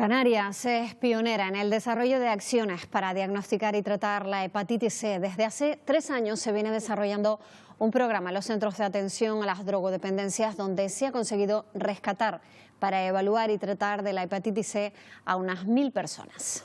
Canarias es pionera en el desarrollo de acciones para diagnosticar y tratar la hepatitis C. Desde hace 3 años se viene desarrollando un programa en los centros de atención a las drogodependencias donde se ha conseguido rescatar para evaluar y tratar de la hepatitis C a unas 1000 personas.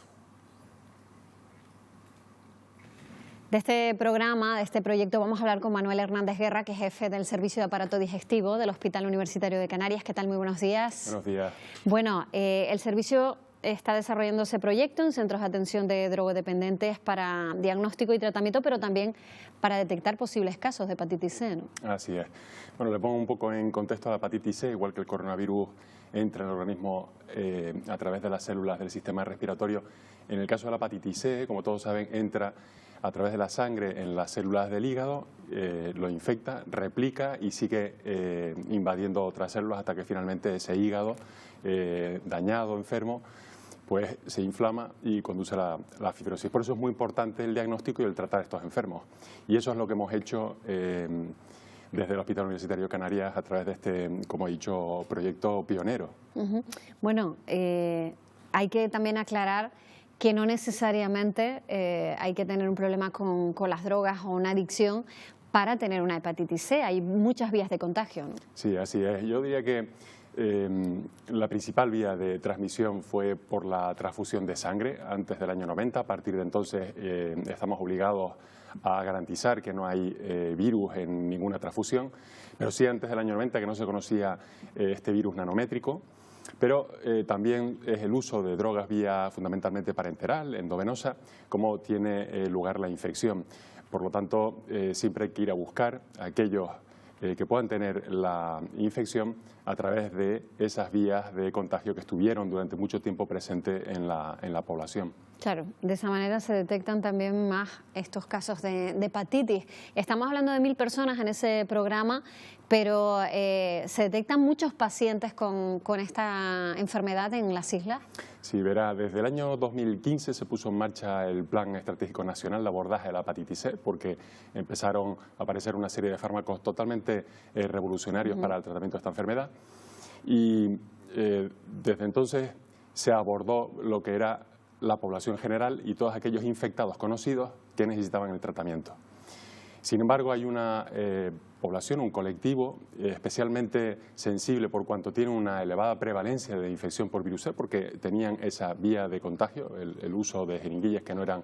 De este programa, de este proyecto, vamos a hablar con Manuel Hernández Guerra, que es jefe del Servicio de Aparato Digestivo del Hospital Universitario de Canarias. ¿Qué tal? Muy buenos días. Buenos días. Bueno, el servicio está desarrollando ese proyecto en centros de atención de drogodependientes para diagnóstico y tratamiento, pero también para detectar posibles casos de hepatitis C, ¿no? Así es. Bueno, le pongo un poco en contexto a la hepatitis C, igual que el coronavirus entra en el organismo a través de las células del sistema respiratorio. En el caso de la hepatitis C, como todos saben, entra a través de la sangre en las células del hígado, lo infecta, replica y sigue invadiendo otras células hasta que finalmente ese hígado dañado, enfermo, pues se inflama y conduce a la fibrosis. Por eso es muy importante el diagnóstico y el tratar a estos enfermos. Y eso es lo que hemos hecho desde el Hospital Universitario de Canarias a través de este, como he dicho, proyecto pionero. Bueno, hay que también aclarar que no necesariamente hay que tener un problema con las drogas o una adicción para tener una hepatitis C. Hay muchas vías de contagio, ¿no? Sí, así es. Yo diría que la principal vía de transmisión fue por la transfusión de sangre antes del año 90. A partir de entonces estamos obligados a garantizar que no hay virus en ninguna transfusión, pero sí antes del año 90 que no se conocía este virus nanométrico. Pero también es el uso de drogas vía fundamentalmente parenteral, endovenosa, como tiene lugar la infección. Por lo tanto, siempre hay que ir a buscar a aquellos que puedan tener la infección a través de esas vías de contagio que estuvieron durante mucho tiempo presentes en la población. Claro, de esa manera se detectan también más estos casos de hepatitis. Estamos hablando de 1000 personas en ese programa, pero ¿se detectan muchos pacientes con esta enfermedad en las islas? Sí, verá, desde el año 2015 se puso en marcha el Plan Estratégico Nacional de Abordaje de la Hepatitis C, porque empezaron a aparecer una serie de fármacos totalmente revolucionarios para el tratamiento de esta enfermedad. Y desde entonces se abordó lo que era la población general y todos aquellos infectados conocidos que necesitaban el tratamiento. Sin embargo, hay una población, un colectivo especialmente sensible por cuanto tiene una elevada prevalencia de infección por virus C, porque tenían esa vía de contagio, el uso de jeringuillas que no eran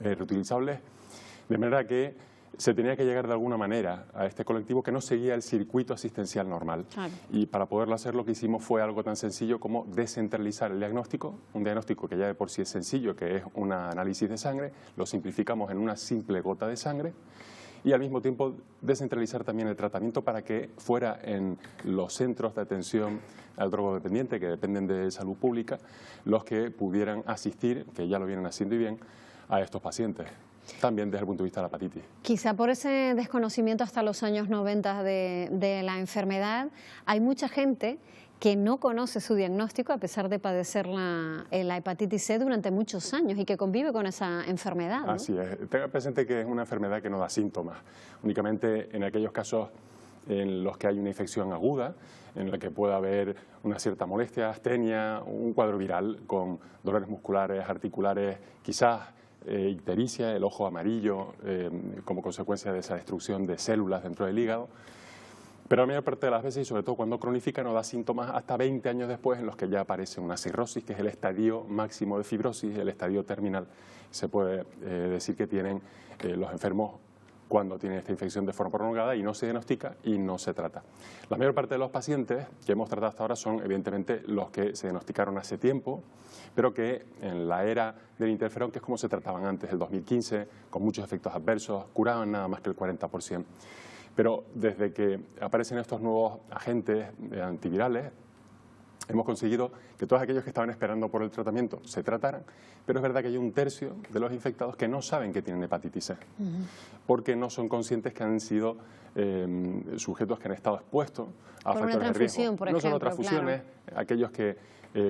reutilizables, de manera que se tenía que llegar de alguna manera a este colectivo que no seguía el circuito asistencial normal. Claro. Y para poderlo hacer lo que hicimos fue algo tan sencillo como descentralizar el diagnóstico, un diagnóstico que ya de por sí es sencillo, que es un análisis de sangre, lo simplificamos en una simple gota de sangre y al mismo tiempo descentralizar también el tratamiento para que fuera en los centros de atención al drogodependiente, que dependen de salud pública, los que pudieran asistir, que ya lo vienen haciendo y bien, a estos pacientes. También desde el punto de vista de la hepatitis. Quizá por ese desconocimiento hasta los años 90 de la enfermedad, hay mucha gente que no conoce su diagnóstico a pesar de padecer la hepatitis C durante muchos años y que convive con esa enfermedad, ¿no? Así es. Tenga presente que es una enfermedad que no da síntomas. Únicamente en aquellos casos en los que hay una infección aguda, en la que puede haber una cierta molestia, astenia, un cuadro viral con dolores musculares, articulares, quizás ictericia, el ojo amarillo, como consecuencia de esa destrucción de células dentro del hígado. Pero la mayor parte de las veces, y sobre todo cuando cronifica, no da síntomas hasta 20 años después, en los que ya aparece una cirrosis, que es el estadio máximo de fibrosis, el estadio terminal. Se puede decir que tienen los enfermos cuando tienen esta infección de forma prolongada y no se diagnostica y no se trata. La mayor parte de los pacientes que hemos tratado hasta ahora son evidentemente los que se diagnosticaron hace tiempo, pero que en la era del interferón, que es como se trataban antes, el 2015, con muchos efectos adversos, curaban nada más que el 40%. Pero desde que aparecen estos nuevos agentes antivirales, hemos conseguido que todos aquellos que estaban esperando por el tratamiento se trataran, pero es verdad que hay un tercio de los infectados que no saben que tienen hepatitis C, porque no son conscientes que han sido sujetos que han estado expuestos a por factores una transfusión, de riesgo. por no ejemplo, solo transfusiones, claro. Aquellos que,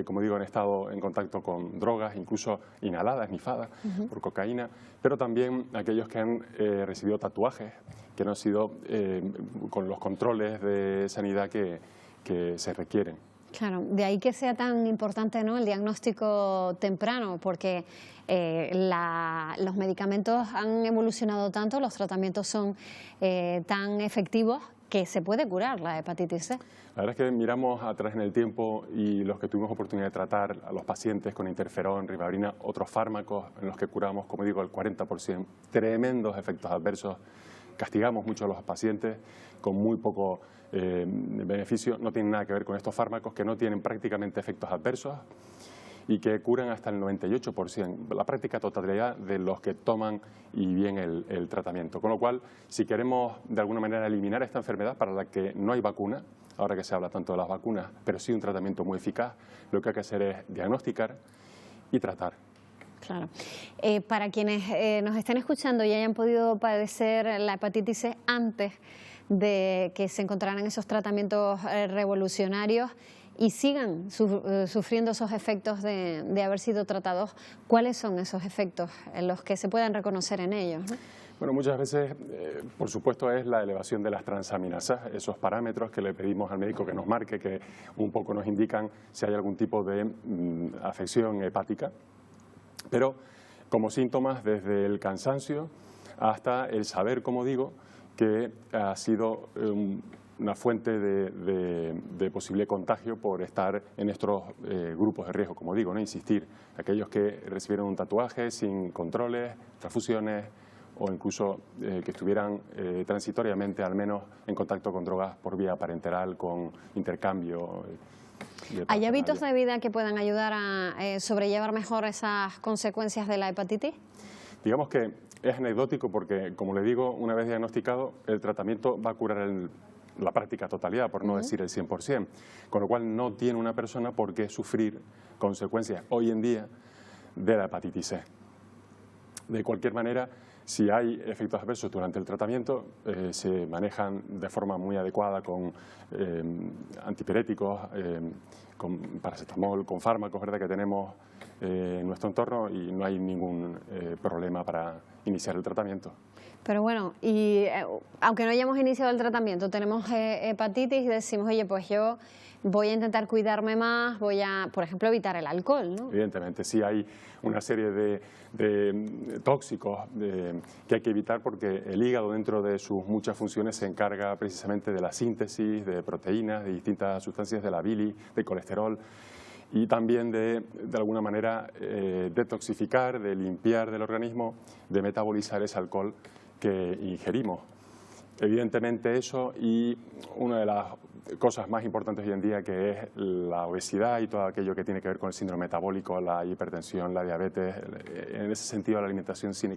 como digo, han estado en contacto con drogas, incluso inhaladas, snifadas, por cocaína, pero también aquellos que han recibido tatuajes, que no han sido con los controles de sanidad que se requieren. Claro, de ahí que sea tan importante, ¿no?, el diagnóstico temprano, porque los medicamentos han evolucionado tanto, los tratamientos son tan efectivos que se puede curar la hepatitis C. La verdad es que miramos atrás en el tiempo y los que tuvimos oportunidad de tratar a los pacientes con interferón, ribavirina, otros fármacos en los que curamos, como digo, el 40%, tremendos efectos adversos. Castigamos mucho a los pacientes con muy poco beneficio. No tienen nada que ver con estos fármacos que no tienen prácticamente efectos adversos y que curan hasta el 98%, la práctica totalidad de los que toman y bien el tratamiento. Con lo cual, si queremos de alguna manera eliminar esta enfermedad para la que no hay vacuna, ahora que se habla tanto de las vacunas, pero sí un tratamiento muy eficaz, lo que hay que hacer es diagnosticar y tratar. Claro. Para quienes nos estén escuchando y hayan podido padecer la hepatitis C antes de que se encontraran esos tratamientos revolucionarios y sigan sufriendo esos efectos de haber sido tratados, ¿cuáles son esos efectos en los que se puedan reconocer en ellos, ¿no? Bueno, muchas veces, por supuesto, es la elevación de las transaminasas, esos parámetros que le pedimos al médico que nos marque, que un poco nos indican si hay algún tipo de afección hepática. Pero como síntomas, desde el cansancio hasta el saber, como digo, que ha sido una fuente de posible contagio por estar en estos grupos de riesgo, como digo, ¿no? Insistir, aquellos que recibieron un tatuaje sin controles, transfusiones o incluso que estuvieran transitoriamente al menos en contacto con drogas por vía parenteral, con intercambio. ¿Hay hábitos de vida que puedan ayudar a sobrellevar mejor esas consecuencias de la hepatitis? Digamos que es anecdótico porque, como le digo, una vez diagnosticado, el tratamiento va a curar la práctica totalidad, por no decir el 100%, con lo cual no tiene una persona por qué sufrir consecuencias hoy en día de la hepatitis C. De cualquier manera, si hay efectos adversos durante el tratamiento, se manejan de forma muy adecuada con antipiréticos, con paracetamol, con fármacos, ¿verdad?, que tenemos en nuestro entorno y no hay ningún problema para iniciar el tratamiento. Pero bueno, y aunque no hayamos iniciado el tratamiento, tenemos hepatitis y decimos, oye, pues yo voy a intentar cuidarme más, voy a, por ejemplo, evitar el alcohol, ¿no? Evidentemente, sí hay una serie de tóxicos que hay que evitar porque el hígado, dentro de sus muchas funciones, se encarga precisamente de la síntesis de proteínas, de distintas sustancias de la bilis, de colesterol y también de alguna manera, detoxificar, de limpiar del organismo, de metabolizar ese alcohol que ingerimos. Evidentemente eso, y una de las cosas más importantes hoy en día, que es la obesidad y todo aquello que tiene que ver con el síndrome metabólico, la hipertensión, la diabetes. En ese sentido, la alimentación sí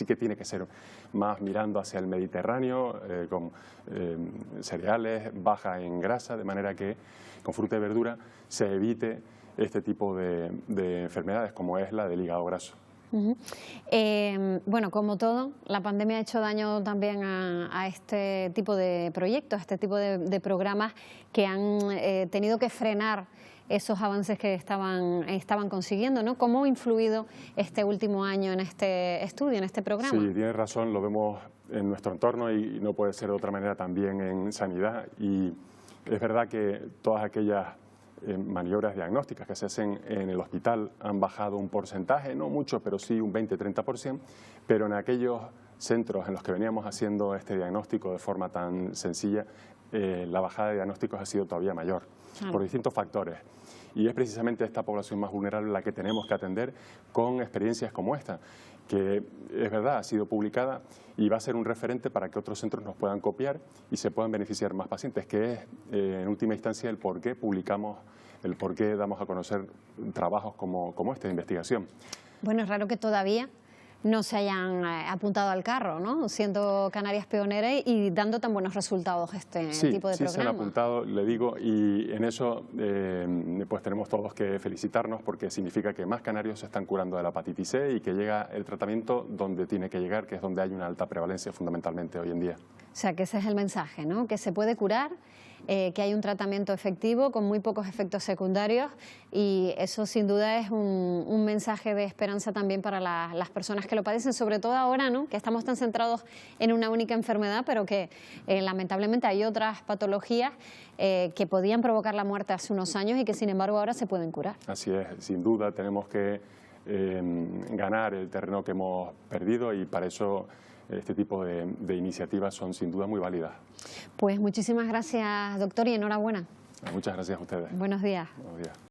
que tiene que ser más mirando hacia el Mediterráneo, con cereales, baja en grasa, de manera que con fruta y verdura se evite este tipo de enfermedades, como es la del hígado graso. Bueno, como todo, la pandemia ha hecho daño también a este tipo de proyectos, a este tipo de programas que han tenido que frenar esos avances que estaban consiguiendo, ¿no? ¿Cómo ha influido este último año en este estudio, en este programa? Sí, tiene razón, lo vemos en nuestro entorno y no puede ser de otra manera también en sanidad. Y es verdad que todas aquellas maniobras diagnósticas que se hacen en el hospital han bajado un porcentaje, no mucho, pero sí un 20-30%, pero en aquellos centros en los que veníamos haciendo este diagnóstico de forma tan sencilla, la bajada de diagnósticos ha sido todavía mayor, por distintos factores. Y es precisamente esta población más vulnerable la que tenemos que atender con experiencias como esta, que es verdad, ha sido publicada y va a ser un referente para que otros centros nos puedan copiar y se puedan beneficiar más pacientes, que es en última instancia el por qué publicamos, el por qué damos a conocer trabajos como este de investigación. Bueno, es raro que todavía no se hayan apuntado al carro, ¿no? Siendo Canarias pionera y dando tan buenos resultados este tipo de programa. Sí, se han apuntado, le digo, y en eso pues tenemos todos que felicitarnos porque significa que más canarios se están curando de la hepatitis C y que llega el tratamiento donde tiene que llegar, que es donde hay una alta prevalencia fundamentalmente hoy en día. O sea, que ese es el mensaje, ¿no? Que se puede curar que hay un tratamiento efectivo con muy pocos efectos secundarios, y eso sin duda es un mensaje de esperanza también para las personas que lo padecen, sobre todo ahora, ¿no?, que estamos tan centrados en una única enfermedad, pero que lamentablemente hay otras patologías que podían provocar la muerte hace unos años y que sin embargo ahora se pueden curar. Así es, sin duda tenemos que ganar el terreno que hemos perdido, y para eso este tipo de iniciativas son sin duda muy válidas. Pues muchísimas gracias, doctor, y enhorabuena. Muchas gracias a ustedes. Buenos días. Buenos días.